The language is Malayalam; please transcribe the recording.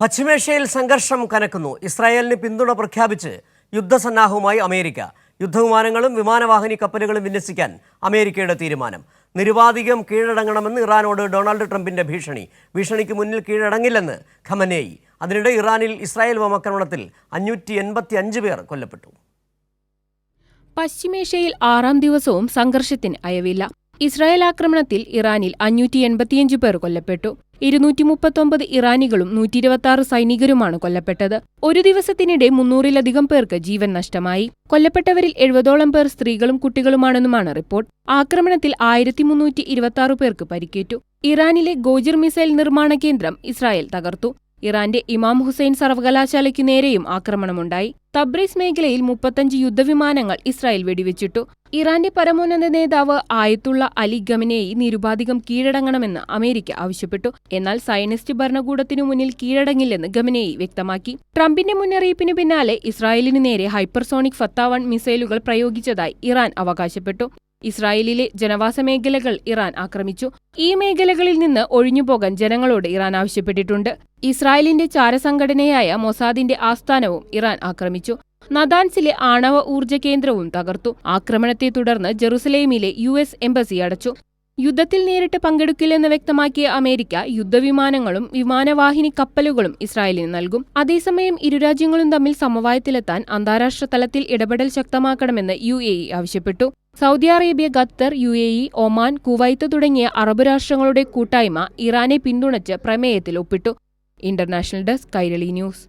പശ്ചിമേഷ്യയിൽ സംഘർഷം കനക്കുന്നു. ഇസ്രായേലിന് പിന്തുണ പ്രഖ്യാപിച്ച് യുദ്ധസന്നാഹവുമായി അമേരിക്ക. യുദ്ധവിമാനങ്ങളും വിമാനവാഹിനി കപ്പലുകളും വിന്യസിക്കാൻ അമേരിക്കയുടെ തീരുമാനം. നിരുപാധികം കീഴടങ്ങണമെന്ന് ഇറാനോട് ഡൊണാൾഡ് ട്രംപിന്റെ ഭീഷണിക്ക് മുന്നിൽ കീഴടങ്ങില്ലെന്ന് ഖമനേയി. അതിനിടെ ഇറാനിൽ ഇസ്രായേൽ വ്യോമാക്രമണത്തിൽ 585 പേർ കൊല്ലപ്പെട്ടു. പശ്ചിമേഷ്യയിൽ 6ാം ദിവസവും സംഘർഷത്തിന് അയവില്ല. ഇസ്രായേൽ ആക്രമണത്തിൽ ഇറാനിൽ 585 പേർ കൊല്ലപ്പെട്ടു. 239 ഇറാനികളും 126 സൈനികരുമാണ് കൊല്ലപ്പെട്ടത്. ഒരു ദിവസത്തിനിടെ 300-ലധികം പേർക്ക് ജീവൻ നഷ്ടമായി. കൊല്ലപ്പെട്ടവരിൽ 70ഓളം പേർ സ്ത്രീകളും കുട്ടികളുമാണെന്നുമാണ് റിപ്പോർട്ട്. ആക്രമണത്തിൽ 1326 പേർക്ക് പരിക്കേറ്റു. ഇറാനിലെ ഗോജിർ മിസൈൽ നിർമ്മാണ കേന്ദ്രം ഇസ്രായേൽ തകർത്തു. ഇറാന്റെ ഇമാം ഹുസൈൻ സർവകലാശാലയ്ക്കു നേരെയും ആക്രമണമുണ്ടായി. തബ്രീസ് മേഖലയിൽ 35 യുദ്ധവിമാനങ്ങൾ ഇസ്രായേൽ വെടിവെച്ചിട്ടു. ഇറാന്റെ പരമോന്നത നേതാവ് ആയത്തുള്ള അലി ഖമനേയി നിരുപാധികം കീഴടങ്ങണമെന്ന് അമേരിക്ക ആവശ്യപ്പെട്ടു. എന്നാൽ സയനിസ്റ്റ് ഭരണകൂടത്തിനു മുന്നിൽ കീഴടങ്ങില്ലെന്ന് ഖമനേയി വ്യക്തമാക്കി. ട്രംപിന്റെ മുന്നറിയിപ്പിനു പിന്നാലെ ഇസ്രായേലിനു നേരെ ഹൈപ്പർസോണിക് ഫത്ത-1 മിസൈലുകൾ പ്രയോഗിച്ചതായി ഇറാൻ അവകാശപ്പെട്ടു. ഇസ്രായേലിലെ ജനവാസ മേഖലകൾ ഇറാൻ ആക്രമിച്ചു. ഈ മേഖലകളിൽ നിന്ന് ഒഴിഞ്ഞുപോകാൻ ജനങ്ങളോട് ഇറാൻ ആവശ്യപ്പെട്ടിട്ടുണ്ട്. ഇസ്രായേലിന്റെ ചാരസംഘടനയായ മൊസാദിന്റെ ആസ്ഥാനവും ഇറാൻ ആക്രമിച്ചു. നദാൻസിലെ ആണവ ഊർജ്ജ കേന്ദ്രവും തകർത്തു. ആക്രമണത്തെ തുടർന്ന് ജെറുസലേമിലെ US എംബസി അടച്ചു. യുദ്ധത്തിൽ നേരിട്ട് പങ്കെടുക്കില്ലെന്ന് വ്യക്തമാക്കിയ അമേരിക്ക യുദ്ധവിമാനങ്ങളും വിമാനവാഹിനി കപ്പലുകളും ഇസ്രായേലിന് നൽകും. അതേസമയം ഇരു രാജ്യങ്ങളും തമ്മിൽ സമവായത്തിലെത്താൻ അന്താരാഷ്ട്ര തലത്തിൽ ഇടപെടൽ ശക്തമാക്കണമെന്ന് UAE ആവശ്യപ്പെട്ടു. Saudi Arabia, Qatar, UAE, Oman, Kuwait തുടങ്ങിയ അറബ് രാഷ്ട്രങ്ങളുടെ കൂട്ടായ്മ ഇറാനെ പിന്തുണച്ച് പ്രമേയത്തിൽ ഒപ്പിട്ടു. International desk, Kairali news.